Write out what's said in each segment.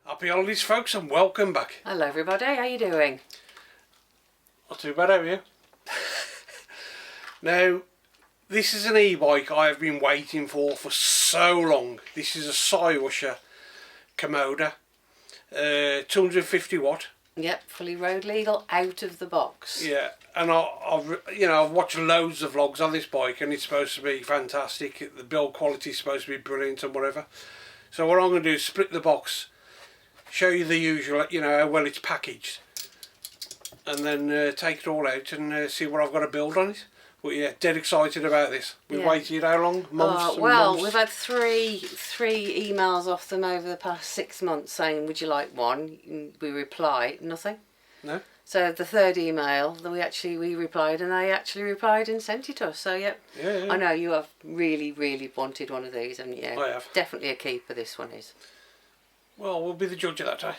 Happy holidays, folks, and welcome back. Hello everybody, how you doing? Not too bad, have you? Now, this is an e-bike I have been waiting for so long. This is a CYRUSHER Komnoda, 250 watt. Yep, fully road legal, out of the box. Yeah, and I've watched loads of vlogs on this bike, and it's supposed to be fantastic. The build quality is supposed to be brilliant and whatever. So what I'm going to do is split the box, show you the usual, how well it's packaged, and then take it all out and see what I've got to build on it. But yeah, dead excited about this. We've waited how long? Months? Well, we've had three emails off them over the past 6 months saying, would you like one? We replied, nothing. No. So the third email, we replied, and they actually replied and sent it to us. So yeah. I know you have really wanted one of these, and yeah, I have. Definitely a keeper. This one is. Well, we'll be the judge of that, eh?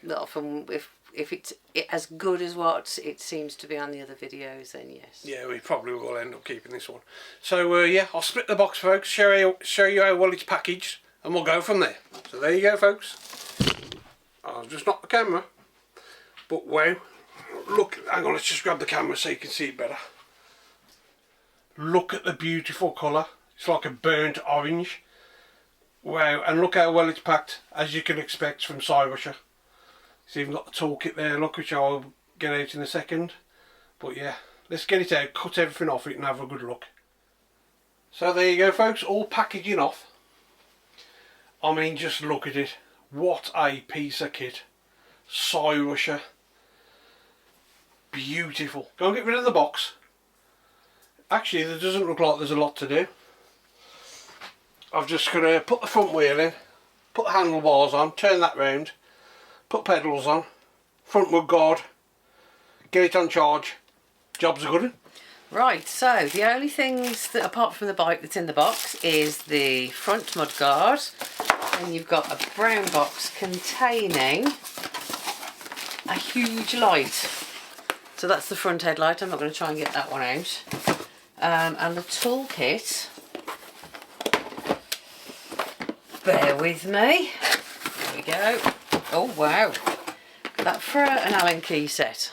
Not from if it's as good as what it seems to be on the other videos, then yes. Yeah, we probably will end up keeping this one. So yeah, I'll split the box, folks, show you how well it's packaged, and we'll go from there. So there you go, folks. I'll just knock the camera. But wow, look, hang on, let's just grab the camera so you can see it better. Look at the beautiful colour. It's like a burnt orange. Wow, and look how well it's packed, as you can expect from CYRUSHER. It's even got the toolkit there, look, which I'll get out in a second. But yeah, let's get it out, cut everything off it and have a good look. So there you go, folks, all packaging off. I mean, just look at it. What a piece of kit. CYRUSHER. Beautiful. Go and get rid of the box. Actually, there doesn't look like there's a lot to do. I've just got to put the front wheel in, put the handlebars on, turn that round, put pedals on, front mud guard, get it on charge. Job's a good one. Right, so the only things that, apart from the bike that's in the box, is the front mud guard, and you've got a brown box containing a huge light. So that's the front headlight. I'm not going to try and get that one out. And the toolkit. Bear with me. There we go. Oh wow. That for an Allen key set.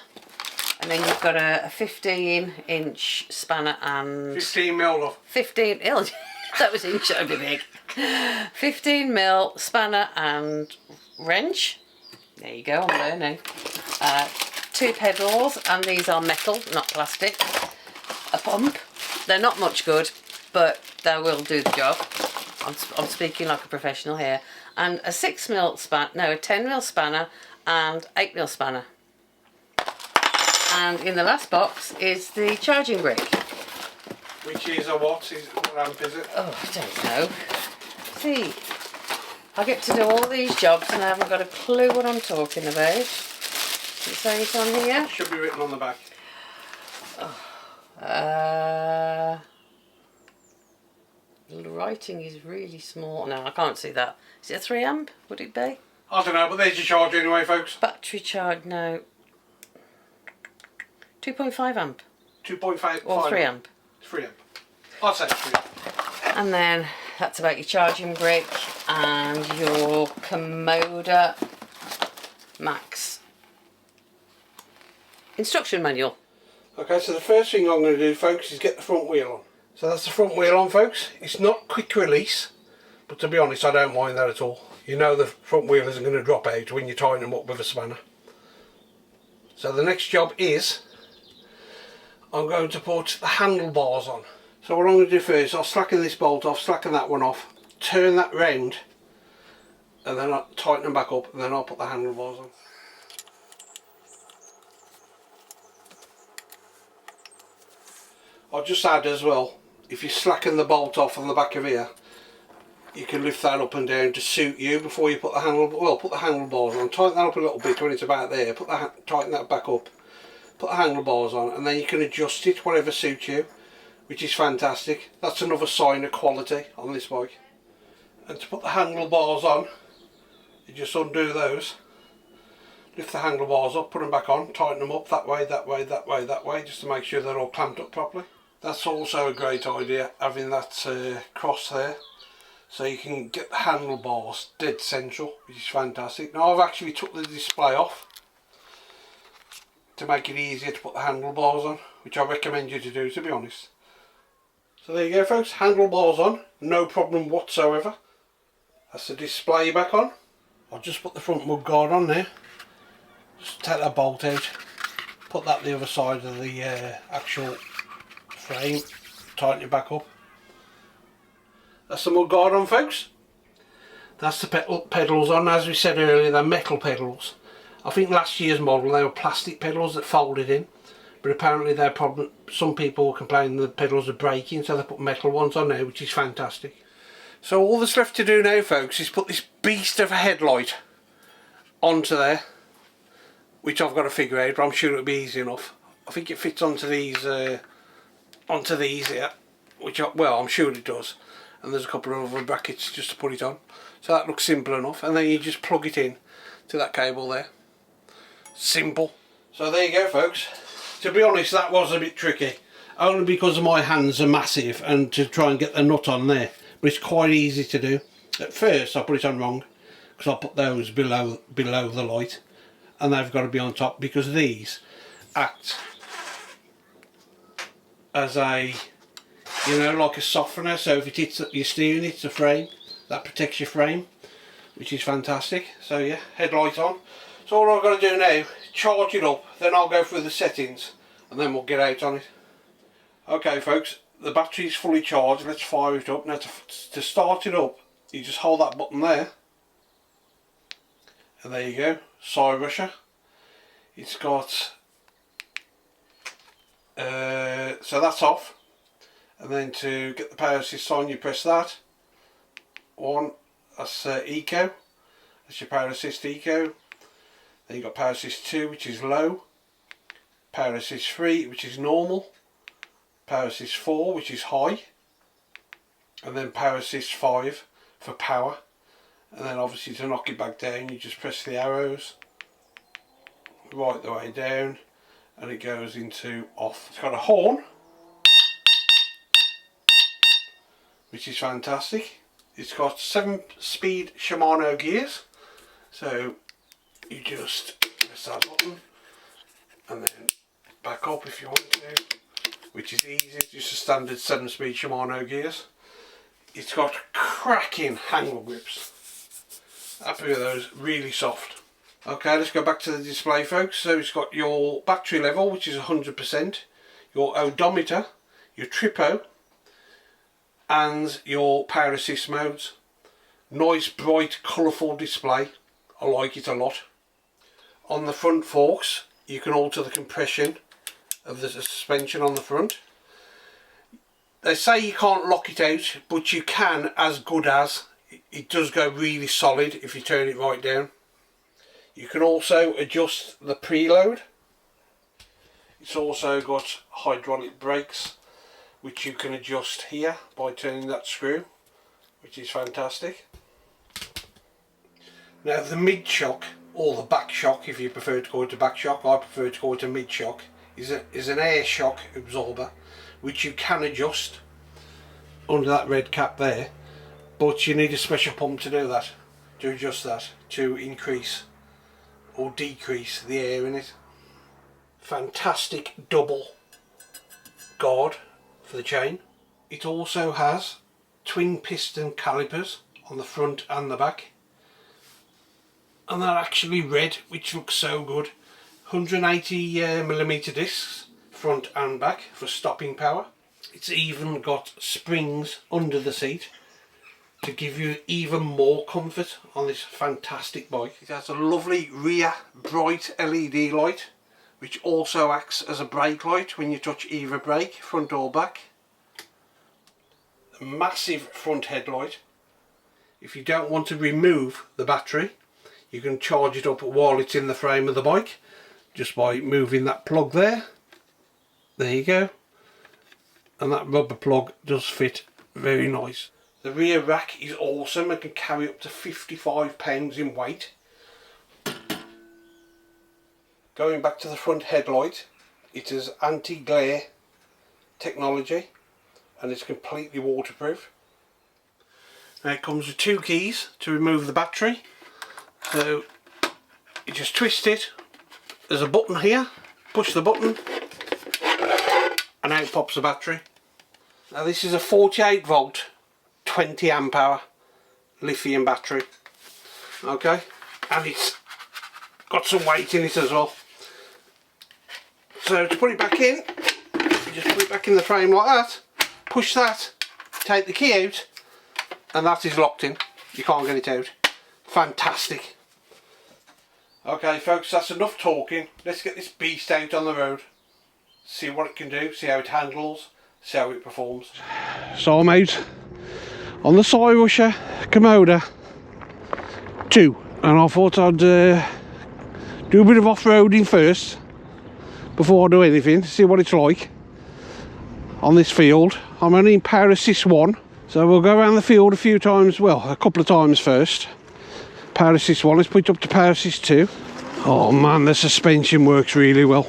And then you've got a 15-inch spanner and 15 mil, love. 15. Oh, that was inch over big. 15 mil spanner and wrench. There you go. I'm learning. 2 pedals, and these are metal, not plastic. A pump. They're not much good, but they will do the job. I'm speaking like a professional here. And a 6mm span, no, a 10mm spanner and 8mm spanner. And in the last box is the charging brick. Which is a what amp is it? Oh, I don't know. See, I get to do all these jobs and I haven't got a clue what I'm talking about. Does it say it on here? It should be written on the back. The writing is really small. No, I can't see that. Is it a 3 amp? Would it be? I don't know, but there's your charge anyway, folks. Battery charge, no. 2.5 amp. 2.5 or 3 amp. 3 amp. I'd say 3 amp. And then that's about your charging brick and your CYRUSHER Max instruction manual. Okay, so the first thing I'm going to do, folks, is get the front wheel on. So that's the front wheel on, folks. It's not quick release, but to be honest, I don't mind that at all. You know the front wheel isn't going to drop out when you tighten them up with a spanner. So the next job is I'm going to put the handlebars on. So what I'm going to do first, I'll slacken this bolt off, slacken that one off, turn that round, and then I'll tighten them back up, and then I'll put the handlebars on. I'll just add as well, if you slacken the bolt off on the back of here, you can lift that up and down to suit you before you put the put the handlebars on. Tighten that up a little bit when it's about there. Tighten that back up. Put the handlebars on, and then you can adjust it whatever suits you, which is fantastic. That's another sign of quality on this bike. And to put the handlebars on, you just undo those, lift the handlebars up, put them back on, tighten them up that way, that way, that way, that way, just to make sure they're all clamped up properly. That's also a great idea, having that cross there, so you can get the handlebars dead central, which is fantastic. Now I've actually took the display off to make it easier to put the handlebars on, which I recommend you to do, to be honest. So there you go folks, handlebars on, no problem whatsoever. That's the display back on. I'll just put the front mud guard on there. Just take that bolt out, put that the other side of the actual frame, tighten it back up. That's the mud guard on folks. That's the pedals on. As we said earlier, they're metal pedals. I think last year's model they were plastic pedals that folded in, but apparently some people were complaining the pedals are breaking, so they put metal ones on there, which is fantastic. So all that's left to do now folks is put this beast of a headlight onto there, which I've got to figure out, but I'm sure it'll be easy enough. I think it fits onto these here, which I'm sure it does, and there's a couple of other brackets just to put it on, so that looks simple enough. And then you just plug it in to that cable there. Simple. So there you go folks. To be honest, that was a bit tricky, only because my hands are massive, and to try and get the nut on there, but it's quite easy to do. At first I put it on wrong, because I put those below the light, and they've got to be on top, because these act as a, you know, like a softener. So if it hits your steering, it's a frame that protects your frame, which is fantastic. So yeah, headlight on. So all I've got to do now, charge it up, then I'll go through the settings, and then we'll get out on it. Okay folks, the battery's fully charged. Let's fire it up. Now to start it up, you just hold that button there, and there you go, CYRUSHER. It's got so that's off, and then to get the power assist on, you press that one. That's eco, that's your power assist eco. Then you've got power assist 2, which is low, power assist 3, which is normal, power assist 4, which is high, and then power assist 5 for power. And then obviously to knock it back down, you just press the arrows right the way down, and it goes into off. It's got a horn, which is fantastic. It's got 7-speed Shimano gears, so you just press that button and then back up if you want to, which is easy. It's just a standard 7-speed Shimano gears. It's got cracking handle grips. Happy with those, really soft. Okay, let's go back to the display folks. So it's got your battery level, which is 100%, your odometer, your tripo, and your power assist modes. Nice, bright, colourful display. I like it a lot. On the front forks, you can alter the compression of the suspension on the front. They say you can't lock it out, but you can, as good as. It does go really solid if you turn it right down. You can also adjust the preload. It's also got hydraulic brakes, which you can adjust here by turning that screw, which is fantastic. Now the mid shock, or the back shock if you prefer to call it a back shock, I prefer to call it a mid shock, is an air shock absorber, which you can adjust under that red cap there, but you need a special pump to do that, to adjust that, to increase or decrease the air in it. Fantastic double guard for the chain. It also has twin piston calipers on the front and the back, and they're actually red, which looks so good. 180mm discs front and back for stopping power. It's even got springs under the seat to give you even more comfort on this fantastic bike. It has a lovely rear bright LED light, which also acts as a brake light when you touch either brake, front or back. A massive front headlight, If you don't want to remove the battery, you can charge it up while it's in the frame of the bike just by moving that plug there. There you go. And that rubber plug does fit very nice. The rear rack is awesome and can carry up to 55 pounds in weight. Going back to the front headlight, it is anti-glare technology and it's completely waterproof. Now it comes with 2 keys to remove the battery. So you just twist it, there's a button here, push the button and out pops the battery. Now this is a 48 volt 20 amp hour lithium battery, okay, and it's got some weight in it as well. So to put it back in, you just put it back in the frame like that, push that, take the key out, and that is locked in. You can't get it out. Fantastic. Okay folks, that's enough talking. Let's get this beast out on the road, see what it can do, see how it handles, see how it performs. So I'm out on the CYRUSHER Komnoda 2 and I thought I'd do a bit of off-roading first before I do anything, see what it's like on this field. I'm only in power assist 1, so we'll go around the field a few times, well a couple of times first. Power assist 1, let's put it up to power assist 2. Oh man, the suspension works really well.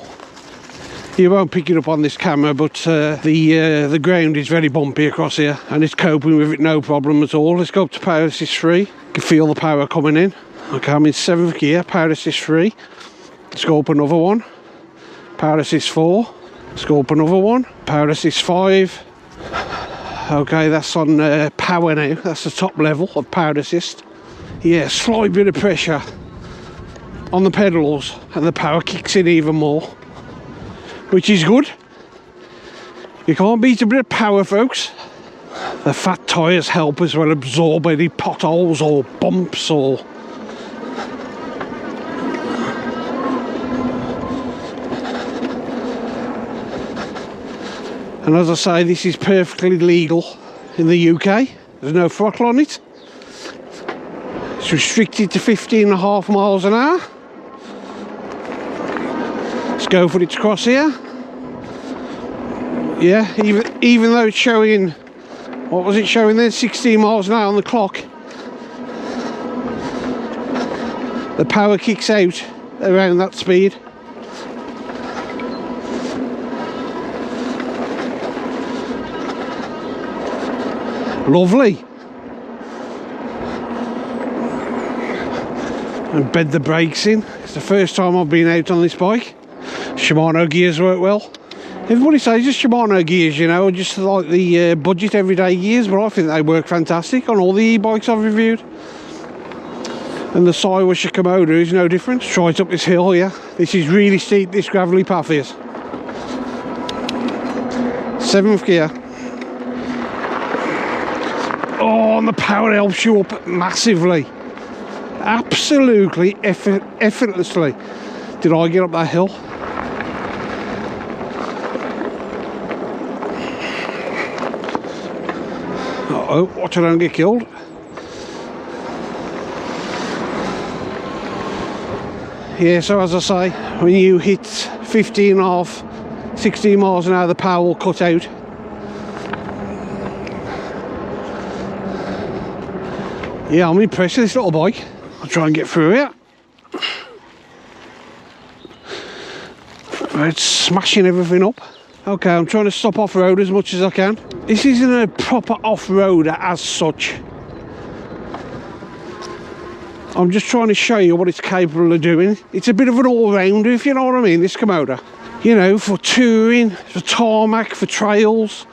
You won't pick it up on this camera, but the ground is very bumpy across here and it's coping with it no problem at all. Let's go up to power assist 3. You can feel the power coming in. Okay, I'm in 7th gear, power assist 3. Let's go up another one. Power assist 4. Let's go up another one. Power assist 5. Okay, that's on power now. That's the top level of power assist. Yeah, slight bit of pressure on the pedals and the power kicks in even more, which is good. You can't beat a bit of power, folks. The fat tyres help as well absorb any potholes or bumps or... And as I say, this is perfectly legal in the UK. There's no throttle on it. It's restricted to 15.5 miles an hour. Let's go for it to cross here. Yeah, even though it's showing, what was it showing then, 16 miles an hour on the clock, the power kicks out around that speed. Lovely. And bed the brakes in. It's the first time I've been out on this bike. Shimano gears work well. Everybody says just Shimano gears, you know, just like the budget everyday gears, but I think they work fantastic on all the e-bikes I've reviewed. And the CYRUSHER Komnoda is no different. Let's try it up this hill here. This is really steep, this gravelly path is. 7th gear. Oh, and the power helps you up massively. Absolutely effortlessly did I get up that hill. Uh-oh, watch I don't get killed. Yeah, so as I say, when you hit 15.5, 16 miles an hour, the power will cut out. Yeah, I'm impressed with this little bike. I'll try and get through it. It's smashing everything up. Okay, I'm trying to stop off-road as much as I can. This isn't a proper off-roader as such. I'm just trying to show you what it's capable of doing. It's a bit of an all-rounder, if you know what I mean, this Komnoda. You know, for touring, for tarmac, for trails.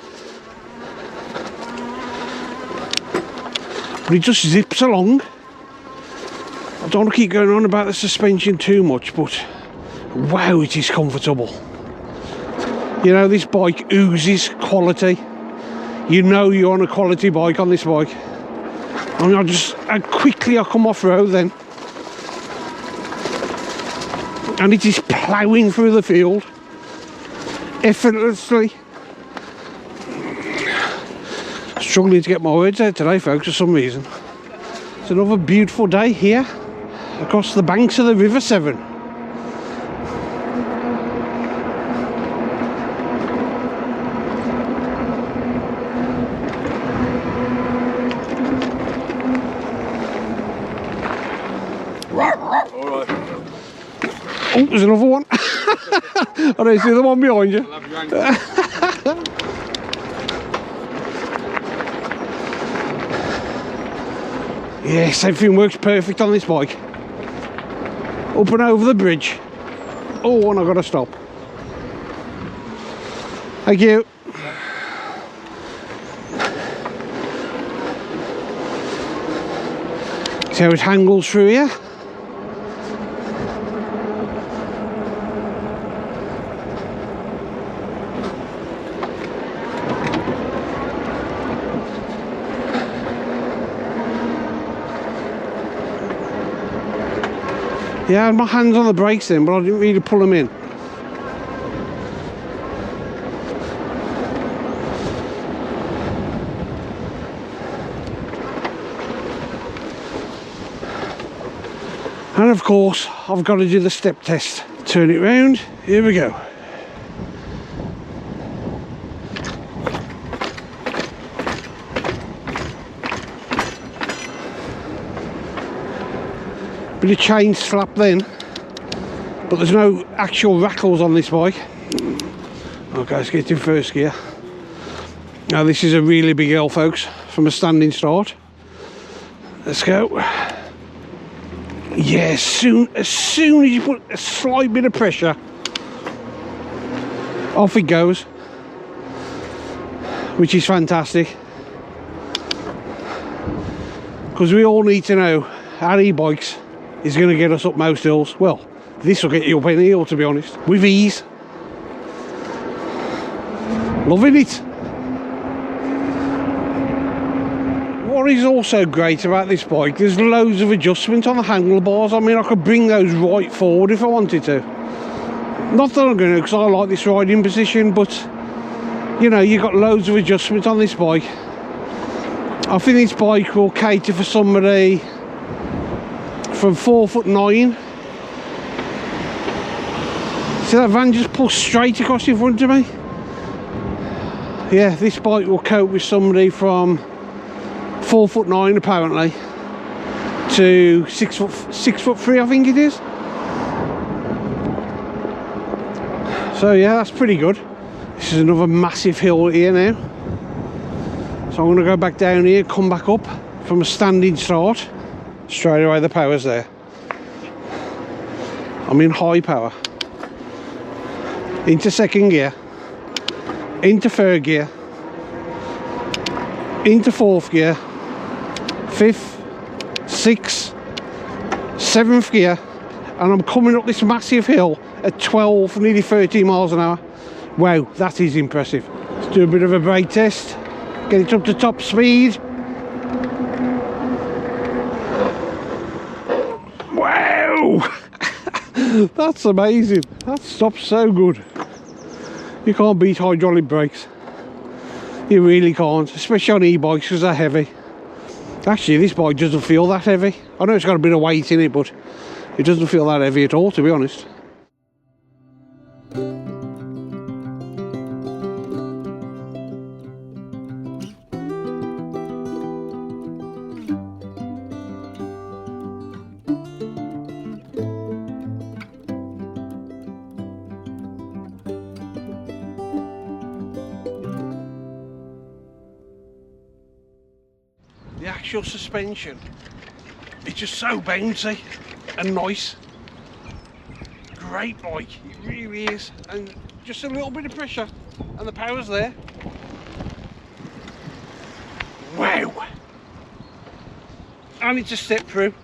But it just zips along. I don't want to keep going on about the suspension too much, but wow, it is comfortable. You know, this bike oozes quality. You know you're on a quality bike on this bike. And how quickly I come off road then. And it is ploughing through the field effortlessly. Struggling to get my words out today, folks, for some reason. It's another beautiful day here across the banks of the River Severn. Oh, there's another one. I don't see the one behind you. Yes, everything works perfect on this bike. Up and over the bridge. Oh, and I've got to stop. Thank you. See how it angles through here? Yeah, I had my hands on the brakes then, but I didn't really pull them in. And of course, I've got to do the step test. Turn it round, here we go. Bit of chain slap then, but there's no actual rattles on this bike. Okay, let's get in first gear. Now this is a really big hill, folks, from a standing start. Let's go. Yeah, as soon as you put a slight bit of pressure, off it goes, which is fantastic. Because we all need to know our e-bikes is going to get us up most hills. Well, this will get you up any hill, to be honest, with ease. Loving it. What is also great about this bike, there's loads of adjustment on the handlebars. I mean, I could bring those right forward if I wanted to. Not that I'm going to, because I like this riding position, but you know, you've got loads of adjustment on this bike. I think this bike will cater for somebody from 4'9". See that van just pulls straight across in front of me? Yeah, this bike will cope with somebody from 4'9" apparently to 6'3", I think it is. So yeah, that's pretty good. This is another massive hill here now. So I'm going to go back down here, come back up from a standing start. Straight away the power's there. I'm in high power. Into second gear. Into third gear. Into fourth gear. Fifth. Sixth. Seventh gear. And I'm coming up this massive hill at 12, nearly 13 miles an hour. Wow, that is impressive. Let's do a bit of a brake test. Get it up to top speed. Wow! That's amazing. That stops so good. You can't beat hydraulic brakes. You really can't, especially on e-bikes because they're heavy. Actually, this bike doesn't feel that heavy. I know it's got a bit of weight in it, but it doesn't feel that heavy at all, to be honest. The actual suspension, it's just so bouncy and nice. Great bike, it really is. And just a little bit of pressure and the power's there. Wow! And it's a step through,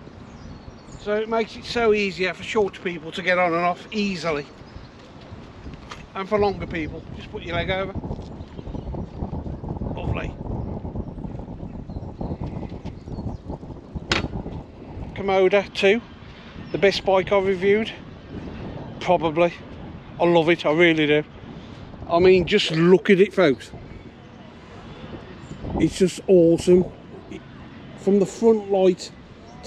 so it makes it so easier for shorter people to get on and off easily, and for longer people just put your leg over. Lovely. Komnoda 2, the best bike I've reviewed, probably. I love it, I really do. I mean, just look at it, folks. It's just awesome. From the front light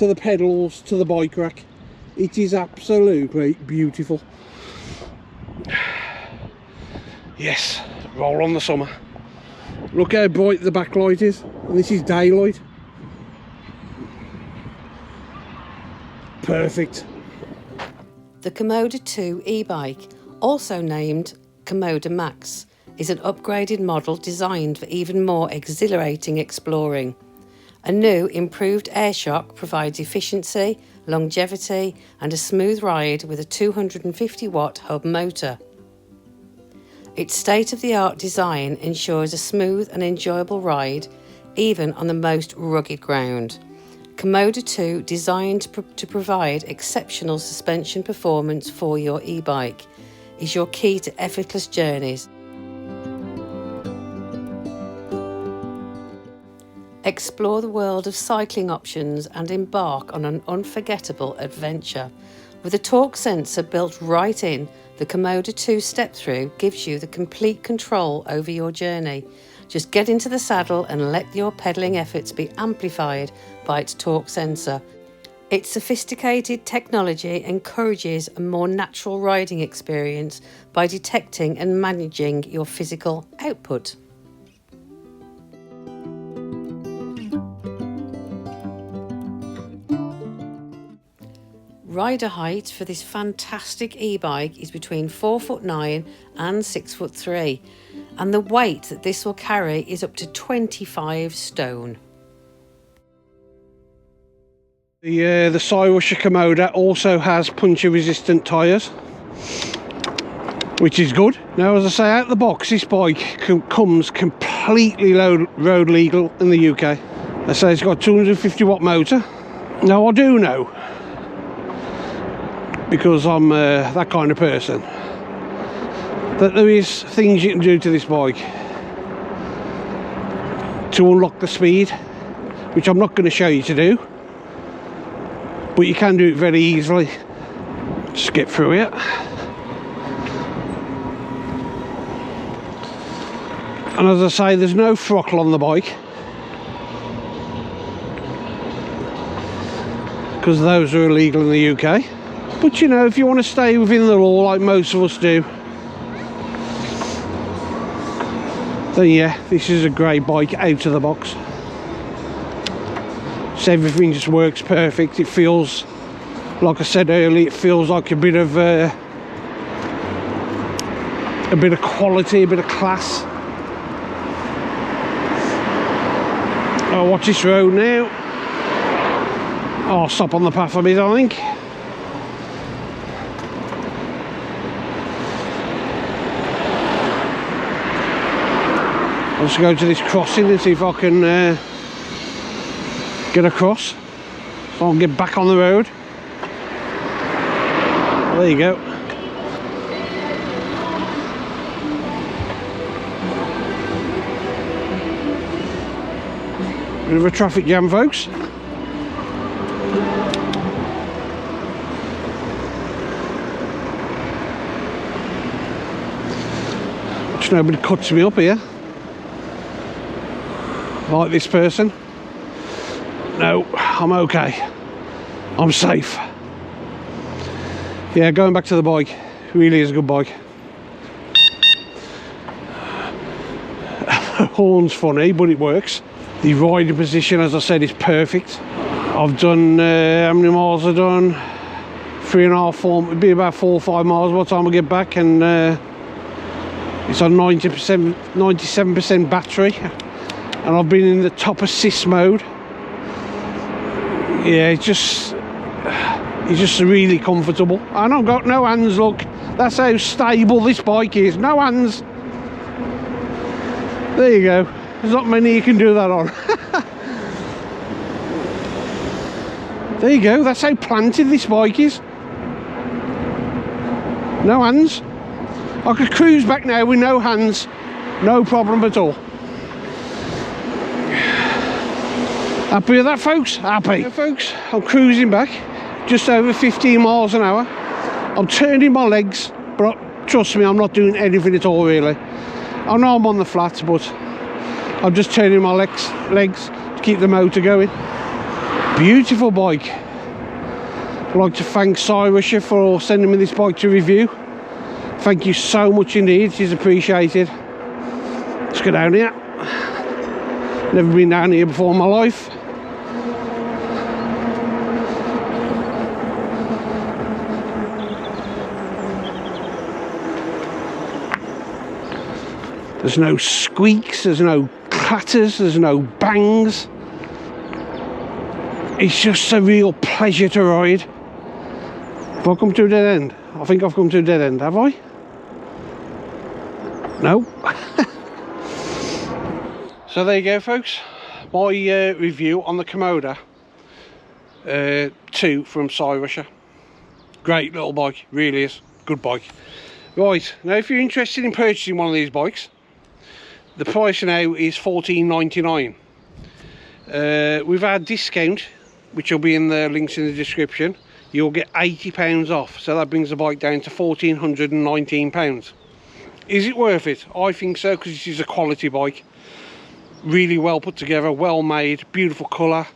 to the pedals, to the bike rack. It is absolutely beautiful. Yes, roll on the summer. Look how bright the backlight is, and this is daylight. Perfect. The Komnoda 2 e-bike, also named Komnoda Max, is an upgraded model designed for even more exhilarating exploring. A new improved air shock provides efficiency, longevity and a smooth ride with a 250-watt hub motor. Its state-of-the-art design ensures a smooth and enjoyable ride, even on the most rugged ground. Komnoda 2, designed to provide exceptional suspension performance for your e-bike, is your key to effortless journeys. Explore the world of cycling options and embark on an unforgettable adventure. With a torque sensor built right in, the Komnoda 2 step-through gives you the complete control over your journey. Just get into the saddle and let your pedalling efforts be amplified by its torque sensor. Its sophisticated technology encourages a more natural riding experience by detecting and managing your physical output. Rider height for this fantastic e-bike is between 4'9" and 6'3", and the weight that this will carry is up to 25 stone. The CYRUSHER Komnoda also has puncture resistant tyres, which is good. Now, as I say, out of the box, this bike comes completely road legal in the UK. I say it's got a 250-watt motor. Now, I do know, because I'm that kind of person, that there is things you can do to this bike to unlock the speed, which I'm not going to show you to do, but you can do it very easily. Just get through it. And as I say, there's no throttle on the bike, because those are illegal in the UK. But you know, if you want to stay within the law like most of us do, then yeah, this is a great bike out of the box. So everything just works perfect. It feels, like I said earlier, it feels like a bit of quality, a bit of class. I'll watch this road now. I'll stop on the path a bit, I think. I'll just go to this crossing and see if I can get across, so I'll get back on the road. There you go. Bit of a traffic jam, folks. Which nobody cuts me up here. Like this person. No, I'm okay. I'm safe. Yeah, going back to the bike. Really is a good bike. Horn's funny, but it works. The riding position, as I said, is perfect. I've done, how many miles I've done? 3.5, 4, it'd be about 4 or 5 miles by the time I get back, and it's on 97% battery. And I've been in the top assist mode. Yeah, it's just really comfortable. And I've got no hands, look. That's how stable this bike is. No hands. There you go. There's not many you can do that on. There you go. That's how planted this bike is. No hands. I could cruise back now with no hands. No problem at all. Happy with that, folks? Happy. Yeah, folks, I'm cruising back, just over 15 miles an hour. I'm turning my legs, but trust me, I'm not doing anything at all, really. I know I'm on the flats, but I'm just turning my legs to keep the motor going. Beautiful bike. I'd like to thank CYRUSHER for sending me this bike to review. Thank you so much indeed, it is appreciated. Let's go down here. Never been down here before in my life. There's no squeaks, there's no clatters, there's no bangs. It's just a real pleasure to ride. Have I come to a dead end? I think I've come to a dead end, have I? No. So there you go, folks. My review on the Komnoda 2 from CYRUSHER. Great little bike, really is. Good bike. Right, now if you're interested in purchasing one of these bikes, the price now is $14.99. With our discount, which will be in the links in the description, you'll get £80 off. So that brings the bike down to £1,419. Is it worth it? I think so, because this is a quality bike. Really well put together, well made, beautiful colour.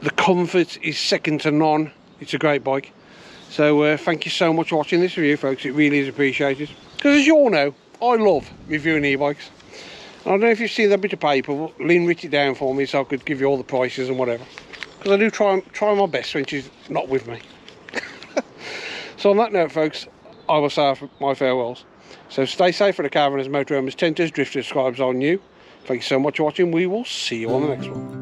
The comfort is second to none. It's a great bike. So thank you so much for watching this review, folks. It really is appreciated. Because as you all know, I love reviewing e-bikes. I don't know if you've seen that bit of paper, but Lynn wrote it down for me so I could give you all the prices and whatever. Because I do try my best when she's not with me. So on that note, folks, I will say my farewells. So stay safe for the caravanners, motorhomes, tenters, drifters, scribes on you. Thank you so much for watching. We will see you on the next one.